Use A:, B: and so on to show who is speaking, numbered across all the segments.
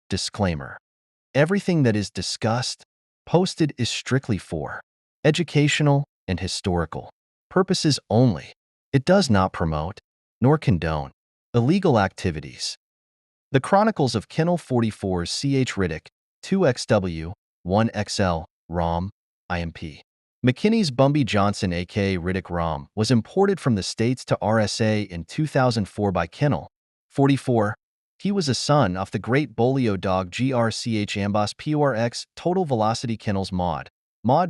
A: Disclaimer. Everything that is discussed, posted is strictly for educational and historical purposes only. It does not promote, nor condone, illegal activities. The Chronicles of Kennel 44's Ch Riddick, 2XW, 1XL, ROM, IMP. McKinney's Bumby Johnson aka Riddick ROM was imported from the States to RSA in 2004 by Kennel. 44. He was a son of the great Bolio dog GRCH Ambos 44'S Total Velocity Kennel's Maud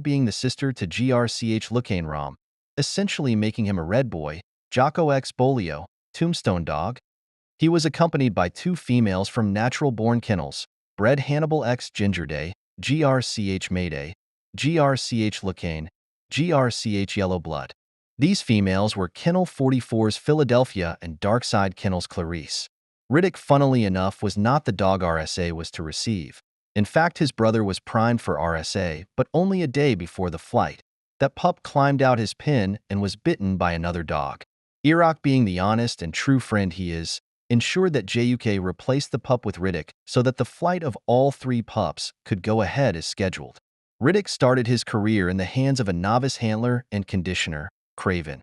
A: being the sister to GRCH Lucane ROM, essentially making him a red boy, Jocko X Bolio, Tombstone Dog. He was accompanied by two females from natural-born kennels, bred Hannibal X Ginger Day, GRCH Mayday, GRCH Lucane, GRCH Yellow Blood. These females were Kennel 44's Philadelphia and Darkside Kennel's Clarice. Riddick, funnily enough, was not the dog RSA was to receive. In fact, his brother was primed for RSA, but only a day before the flight. That pup climbed out his pen and was bitten by another dog. Iraq, being the honest and true friend he is, ensured that JUK replaced the pup with Riddick so that the flight of all three pups could go ahead as scheduled. Riddick started his career in the hands of a novice handler and conditioner, Craven,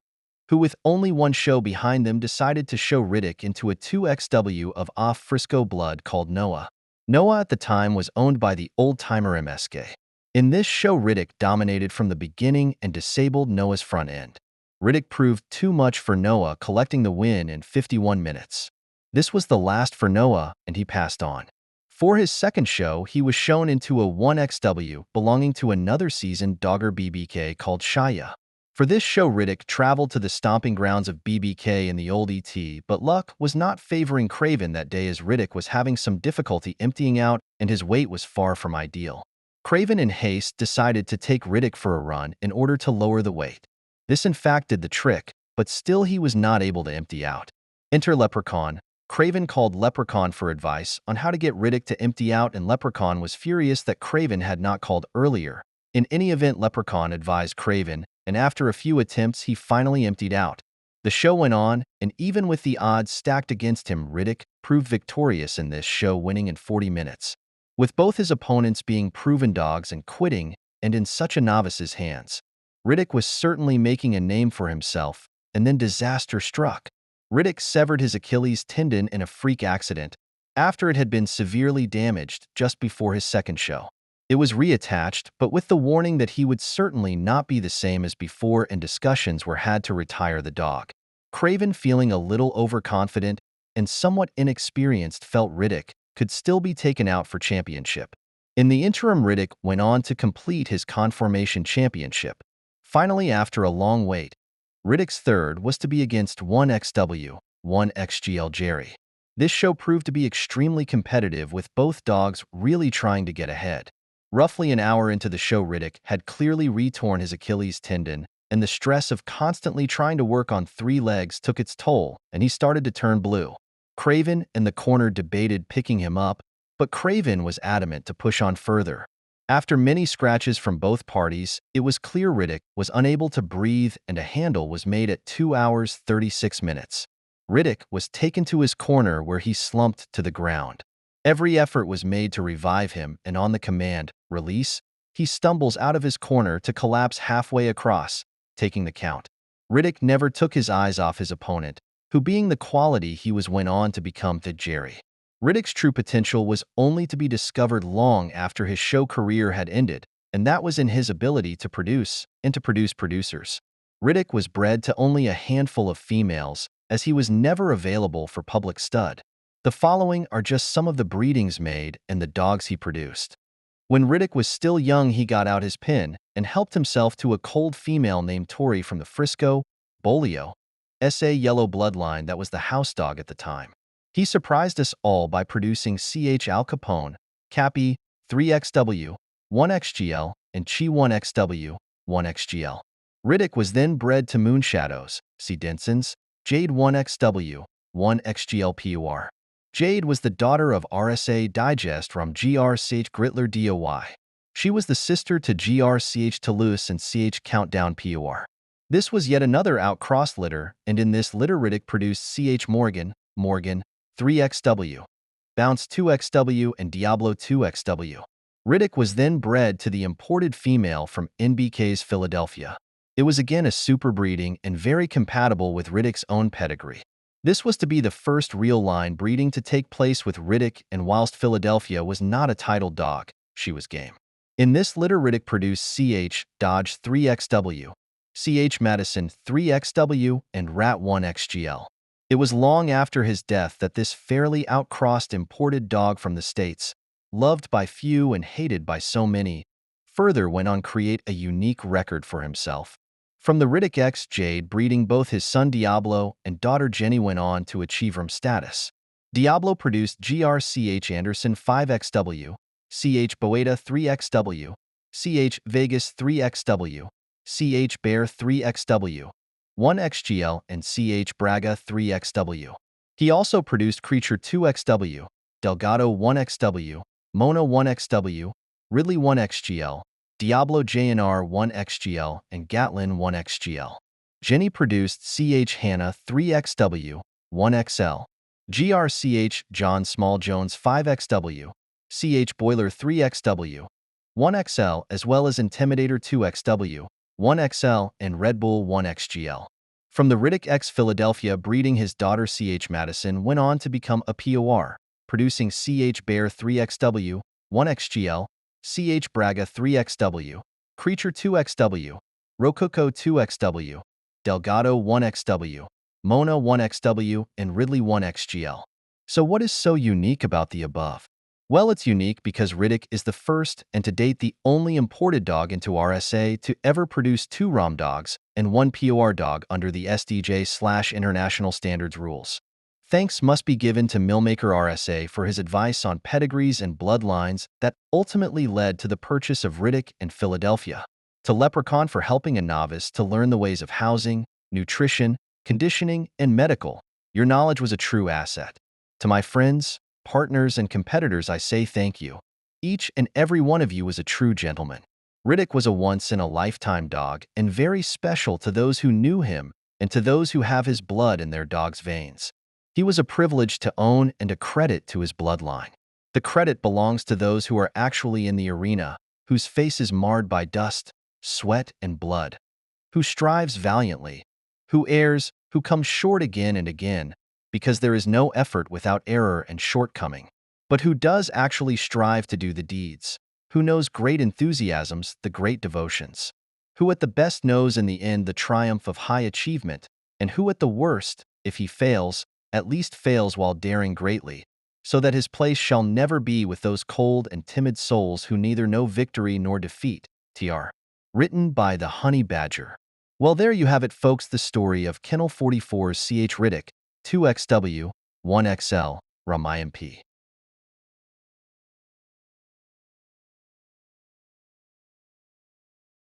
A: who with only one show behind them decided to show Riddick into a 2XW of off Frisco blood called Noah. Noah at the time was owned by the old-timer MSK. In this show, Riddick dominated from the beginning and disabled Noah's front end. Riddick proved too much for Noah, collecting the win in 51 minutes. This was the last for Noah, and he passed on. For his second show, he was shown into a 1XW belonging to another seasoned dogger BBK called Shaya. For this show, Riddick traveled to the stomping grounds of BBK in the old ET, but luck was not favoring Craven that day as Riddick was having some difficulty emptying out and his weight was far from ideal. Craven in haste decided to take Riddick for a run in order to lower the weight. This in fact did the trick, but still he was not able to empty out. Enter Leprechaun. Craven called Leprechaun for advice on how to get Riddick to empty out, and Leprechaun was furious that Craven had not called earlier. In any event, Leprechaun advised Craven, and after a few attempts he finally emptied out. The show went on, and even with the odds stacked against him, Riddick proved victorious in this show, winning in 40 minutes. With both his opponents being proven dogs and quitting, and in such a novice's hands, Riddick was certainly making a name for himself, and then disaster struck. Riddick severed his Achilles tendon in a freak accident after it had been severely damaged just before his second show. It was reattached, but with the warning that he would certainly not be the same as before, and discussions were had to retire the dog. Craven, feeling a little overconfident and somewhat inexperienced, felt Riddick could still be taken out for championship. In the interim, Riddick went on to complete his Conformation Championship. Finally, after a long wait, Riddick's third was to be against 1XW, 1XGL Jerry. This show proved to be extremely competitive, with both dogs really trying to get ahead. Roughly an hour into the show, Riddick had clearly retorn his Achilles tendon, and the stress of constantly trying to work on three legs took its toll, and he started to turn blue. Craven and the corner debated picking him up, but Craven was adamant to push on further. After many scratches from both parties, it was clear Riddick was unable to breathe, and a handle was made at 2 hours 36 minutes. Riddick was taken to his corner, where he slumped to the ground. Every effort was made to revive him, and on the command, "Release," he stumbles out of his corner to collapse halfway across, taking the count. Riddick never took his eyes off his opponent, who, being the quality he was, went on to become the Jerry. Riddick's true potential was only to be discovered long after his show career had ended, and that was in his ability to produce and to produce producers. Riddick was bred to only a handful of females, as he was never available for public stud. The following are just some of the breedings made and the dogs he produced. When Riddick was still young, he got out his pen and helped himself to a cold female named Tori from the Frisco, Bolio, SA yellow bloodline that was the house dog at the time. He surprised us all by producing Ch Al Capone, Cappy, 3XW, 1XGL, and Chi 1XW, 1XGL. Riddick was then bred to Moonshadows, C. Denson's, Jade 1XW, 1XGL PUR. Jade was the daughter of RSA Digest from GRCH Grittler DOY. She was the sister to GRCH Toulouse and CH Countdown PUR. This was yet another outcross litter, and in this litter Riddick produced Ch Morgan, 3XW. Bounce 2XW, and Diablo 2XW. Riddick was then bred to the imported female from NBK's Philadelphia. It was again a super breeding and very compatible with Riddick's own pedigree. This was to be the first real line breeding to take place with Riddick, and whilst Philadelphia was not a titled dog, she was game. In this litter, Riddick produced CH Dodge 3XW, CH Madison 3XW, and Rat 1XGL. It was long after his death that this fairly outcrossed imported dog from the States, loved by few and hated by so many, further went on to create a unique record for himself. From the Riddick X Jade breeding, both his son Diablo and daughter Jenny went on to achieve rim status. Diablo produced GRCH Anderson 5XW, CH Boeta 3XW, CH Vegas 3XW, CH Bear 3XW, 1XGL, and CH Braga 3XW. He also produced Creature 2XW, Delgado 1XW, Mona 1XW, Ridley 1XGL, Diablo JNR 1XGL, and Gatlin 1XGL. Jenny produced CH Hannah 3XW, 1XL, GRCH John Small Jones 5XW, CH Boiler 3XW, 1XL, as well as Intimidator 2XW, 1XL, and Red Bull 1XGL. From the Riddick X Philadelphia breeding, his daughter CH Madison went on to become a POR, producing CH Bear 3XW, 1XGL, CH Braga 3XW, Creature 2XW, Rococo 2XW, Delgado 1XW, Mona 1XW, and Ridley 1XGL. So what is so unique about the above? Well, it's unique because Riddick is the first and to date the only imported dog into RSA to ever produce 2 ROM dogs and 1 POR dog under the SDJ/International Standards rules. Thanks must be given to Millmaker RSA for his advice on pedigrees and bloodlines that ultimately led to the purchase of Riddick and Philadelphia, to Leprechaun for helping a novice to learn the ways of housing, nutrition, conditioning, and medical. Your knowledge was a true asset. To my friends, partners, and competitors, I say thank you. Each and every one of you was a true gentleman. Riddick was a once-in-a-lifetime dog and very special to those who knew him and to those who have his blood in their dog's veins. He was a privilege to own and a credit to his bloodline. The credit belongs to those who are actually in the arena, whose face is marred by dust, sweat, and blood, who strives valiantly, who errs, who comes short again and again, because there is no effort without error and shortcoming, but who does actually strive to do the deeds, who knows great enthusiasms, the great devotions, who at the best knows in the end the triumph of high achievement, and who at the worst, if he fails, at least fails while daring greatly, so that his place shall never be with those cold and timid souls who neither know victory nor defeat. Tr. Written by the Honey Badger. Well, there you have it, folks, the story of Kennel 44's Ch Riddick, 2XW, 1XL, ROM IMP.